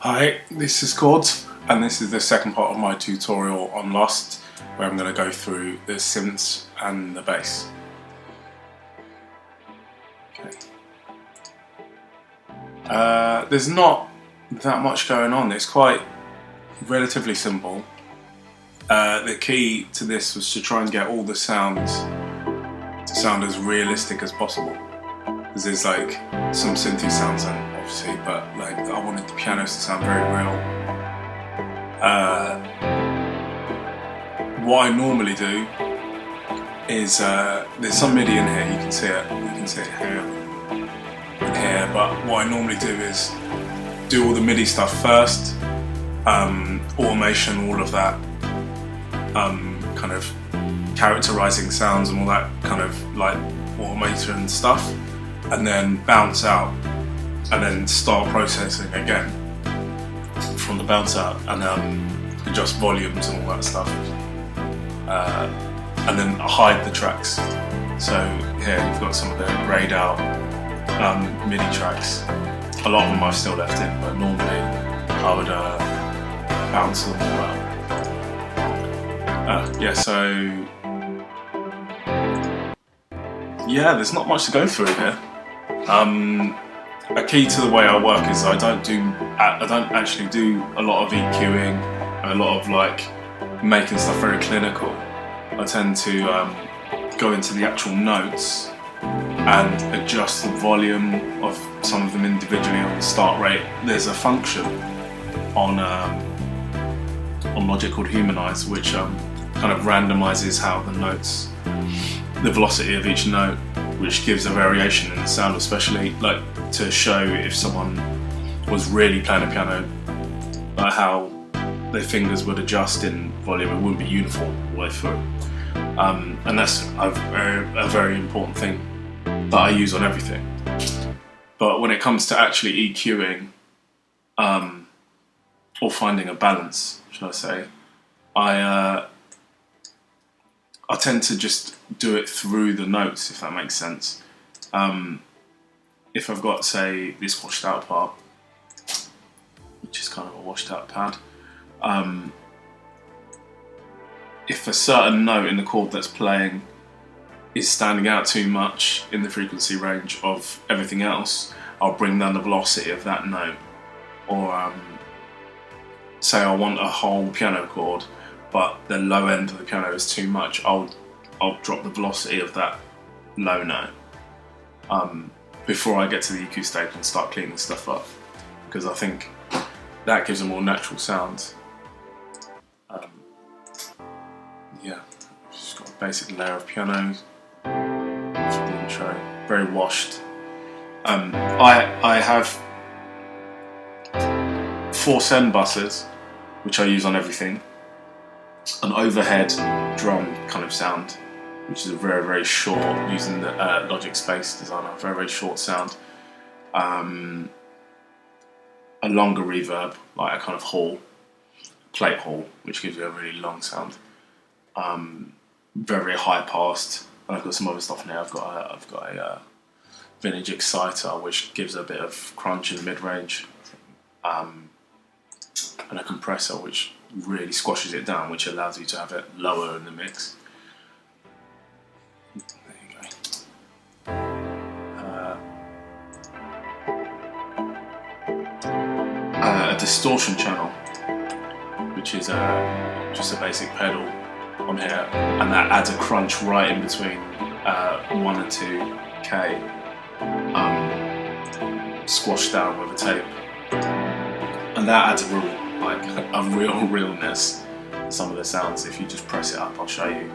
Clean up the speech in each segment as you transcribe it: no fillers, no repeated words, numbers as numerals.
Hi, this is Chords, and this is the second part of my tutorial on Lost, where I'm going to go through the synths and the bass. Okay. There's not that much going on, it's quite relatively simple. The key to this was to try and get all the sounds to sound as realistic as possible. Because there's like some synthy sounds in it, obviously, but like I wanted the pianos to sound very real. What I normally do is there's some MIDI in here. You can see it here and here. But what I normally do is do all the MIDI stuff first, automation, all of that, kind of characterizing sounds and all that kind of like automation stuff. And then bounce out, and then start processing again from the bounce out, and adjust volumes and all that stuff, and then hide the tracks. So here you've got some of the grayed out MIDI tracks. A lot of them I've still left in, but normally I would bounce them all out. Yeah, there's not much to go through here. A key to the way I work is I don't actually do a lot of EQing and a lot of like making stuff very clinical. I tend to go into the actual notes and adjust the volume of some of them individually on the start rate. There's a function on Logic called Humanize, which kind of randomizes how the notes, the velocity of each note, which gives a variation in the sound, especially like to show if someone was really playing a piano, like how their fingers would adjust in volume. It wouldn't be uniform all the way through. And that's a very important thing that I use on everything. But when it comes to actually EQing, or finding a balance, should I say, I tend to just do it through the notes, if that makes sense. If I've got, say, this washed out part, which is kind of a washed out pad, if a certain note in the chord that's playing is standing out too much in the frequency range of everything else, I'll bring down the velocity of that note. Or say I want a whole piano chord, but the low end of the piano is too much, I'll drop the velocity of that low note before I get to the EQ stage and start cleaning stuff up, because I think that gives a more natural sound. Yeah, just got a basic layer of piano for the intro, very washed. I have 4 send buses, which I use on everything. An overhead drum kind of sound, which is a very, very short, using the Logic Space Designer, very, very short sound. A longer reverb, like a kind of hall, plate hall, which gives you a really long sound. Very, very high passed. And I've got some other stuff in there. I've got a vintage exciter, which gives a bit of crunch in the mid-range. And a compressor, which really squashes it down, which allows you to have it lower in the mix. There you go. A distortion channel, which is just a basic pedal on here, and that adds a crunch right in between 1 and 2K, squashed down with a tape, and that adds a real realness to some of the sounds. If you just press it up, I'll show you.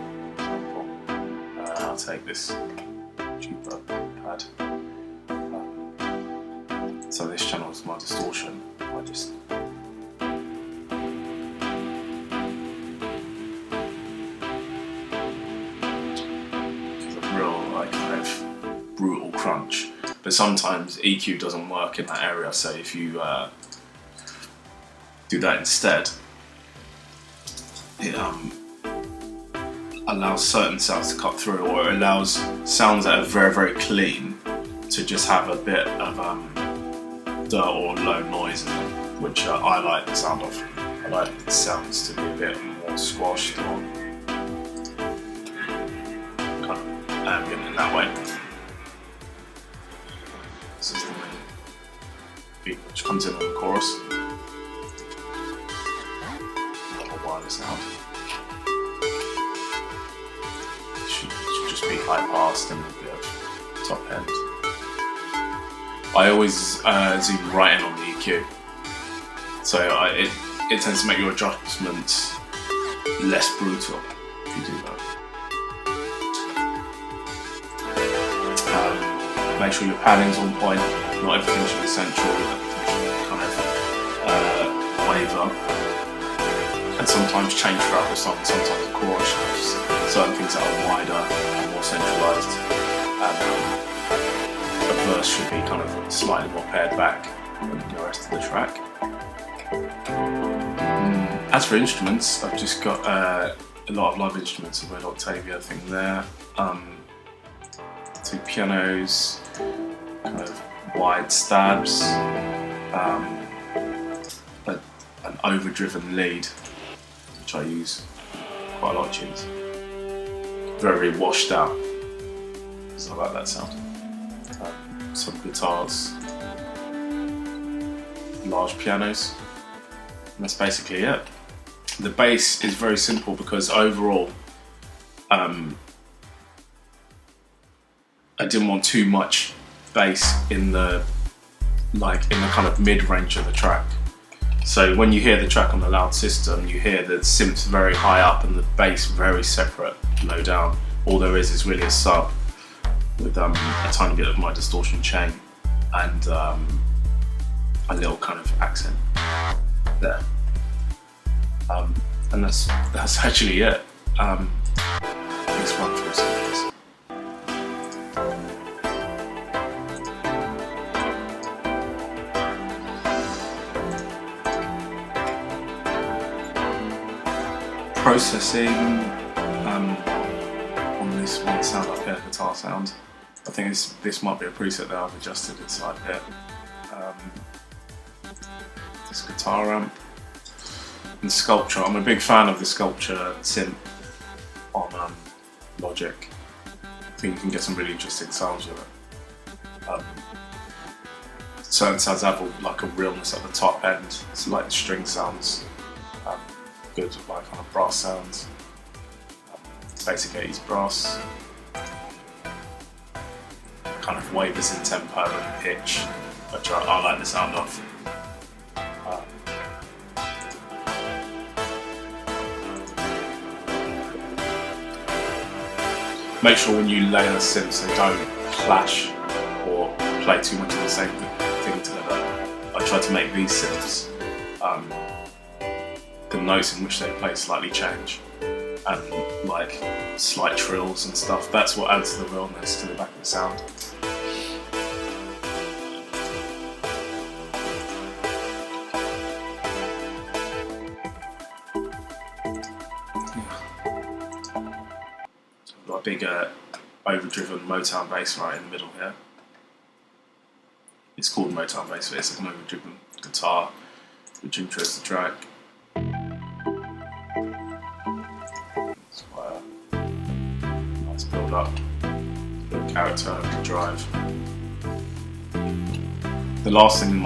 I'll take this cheaper pad. So this channel is my distortion. I just it's a real like kind of brutal crunch. But sometimes EQ doesn't work in that area. So if you do that instead, it allows certain sounds to cut through, or it allows sounds that are very, very clean to just have a bit of dirt or low noise in them. which I like the sound of. I like the sounds to be a bit more squashed or kind of ambient in that way. This is the main beat which comes in on the chorus. A little wider sound. Should just be high passed and a bit of top end. I always zoom right in on the EQ, so it tends to make your adjustments less brutal if you do that. Make sure your padding's on point, not everything should be central, kind of waver, and sometimes change throughout the song. Sometimes the chorus shows certain things that are wider and more centralised. The verse should be kind of slightly more pared back than the rest of the track. As for instruments, I've just got a lot of live instruments, a Red Octavia thing there, 2 pianos, kind of wide stabs, an overdriven lead, which I use quite a lot of tunes. Very washed out, so I like that sound. Some guitars, large pianos, and that's basically it. The bass is very simple because overall I didn't want too much bass in the kind of mid-range of the track. So when you hear the track on the loud system, you hear the synths very high up and the bass very separate, low down. All there is really a sub with a tiny bit of my distortion chain and a little kind of accent there. And that's actually it. Let's run through some of this. Processing on this one sound up here, guitar sound. I think this might be a preset that I've adjusted inside here. This guitar amp and Sculpture. I'm a big fan of the Sculpture synth on Logic. I think you can get some really interesting sounds with it. Certain sounds have like a realness at the top end. It's like the string sounds. Good like kind of brass sounds. Basic 80s brass. Kind of wavers in tempo and pitch, which I like the sound of. Make sure when you layer the synths they don't clash or play too much of the same thing together. I try to make these synths the notes in which they play slightly change, and like slight trills and stuff. That's what adds the realness to the back of the sound. Got a big overdriven Motown bass right in the middle here. It's called Motown bass, but it's like an overdriven guitar which intros the track. It's quite a nice build up, a bit of character and the drive. The last thing in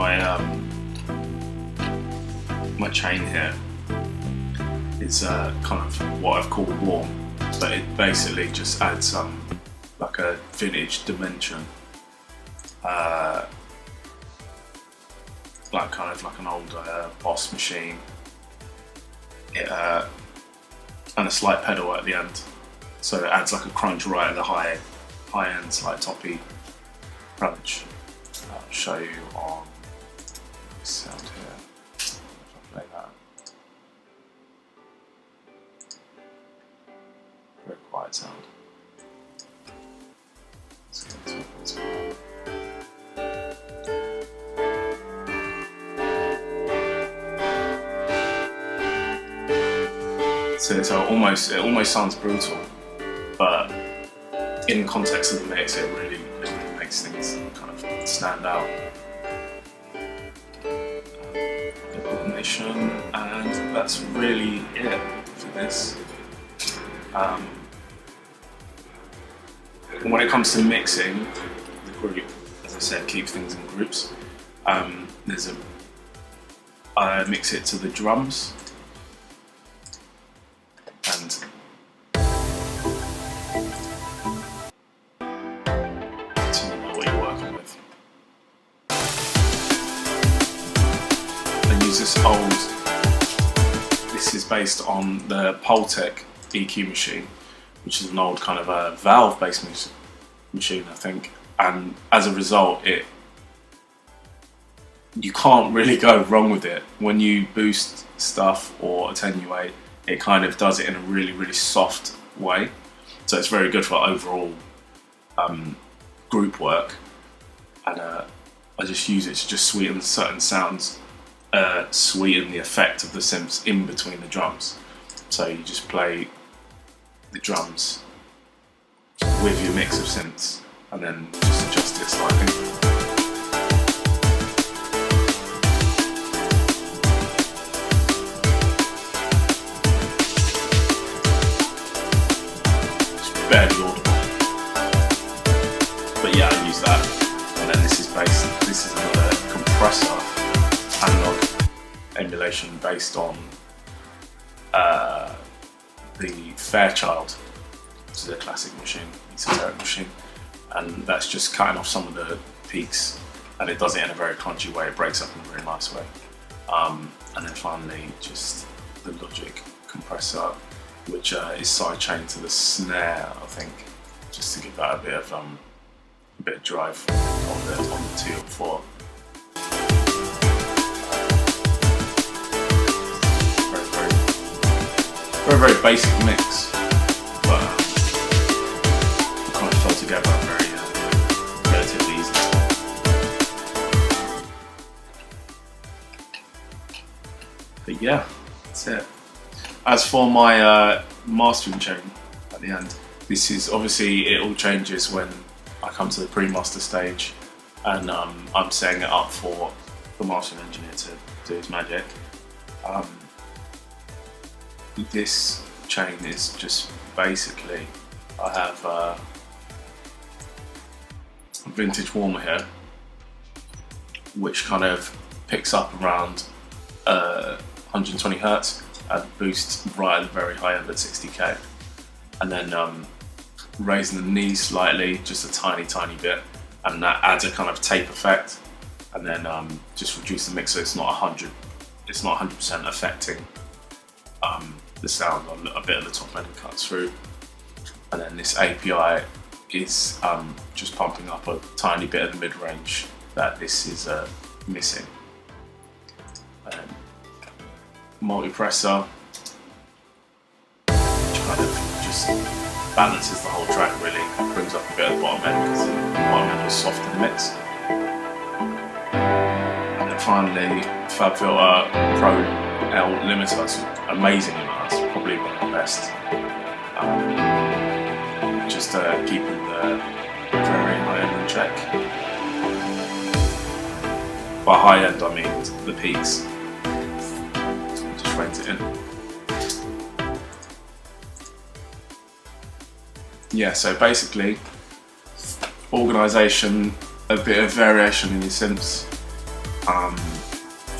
my chain here is kind of what I've called warm, but it basically just adds like a vintage dimension, like kind of like an older Boss machine, and a slight pedal at the end, so it adds like a crunch right at the high end, like toppy crunch. I'll show you on this sound here. If I play that. Very quiet sound. Let's get into it as well. So it almost sounds brutal, but in context of the mix, it really makes things kind of stand out. organization, and that's really it for this. When it comes to mixing, the group, as I said, keeps things in groups. I mix it to the drums, and to know what you're working with. I use this is based on the po.st EQ machine, which is an old kind of a valve-based machine, I think, and as a result, you can't really go wrong with it. When you boost stuff or attenuate, it kind of does it in a really, really soft way. So it's very good for overall group work. And I just use it to just sweeten certain sounds, sweeten the effect of the synths in between the drums. So you just play the drums with your mix of synths and then just adjust it slightly. Barely audible, but yeah, I use that. And then this is another compressor analog emulation based on the Fairchild, which is a classic machine, esoteric machine, and that's just cutting off some of the peaks, and it does it in a very crunchy way. It breaks up in a very nice way. And then finally, just the Logic compressor, which is sidechained to the snare, I think, just to give that a bit of drive on the 2 and 4. Very basic mix, but it kind of fell together very relatively easily. But yeah, that's it. As for my mastering chain at the end, this is obviously, it all changes when I come to the pre-master stage, and I'm setting it up for the mastering engineer to do his magic. This chain is just basically, I have a vintage warmer here, which kind of picks up around 120 Hertz and boosts right at the very high end at 60k, and then raising the knees slightly, just a tiny bit, and that adds a kind of tape effect, and then just reduce the mix so it's not 100% affecting the sound on a bit of the top end cuts through. And then this API is just pumping up a tiny bit of the mid-range that this is missing. Multipressor, which kind of just balances the whole track really, brings up a bit of the bottom end because the bottom end was soft in the mix. And then finally, FabFilter Pro L limiter, it's amazing limiter, it's probably one of the best. Just keeping the very high end in check. By high end I mean the peaks. Just rains it in. Yeah, so basically, organisation, a bit of variation in your synths.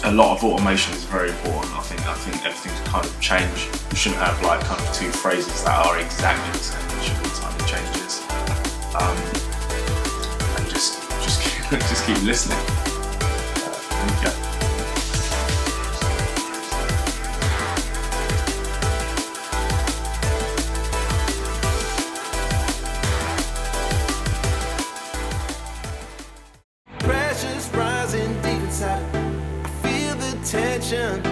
A lot of automation is very important. I think everything's kind of changed. You shouldn't have like kind of 2 phrases that are exactly the same. There should be tiny changes. And just keep listening. Okay. Pressure's rising deep inside. I feel the tension.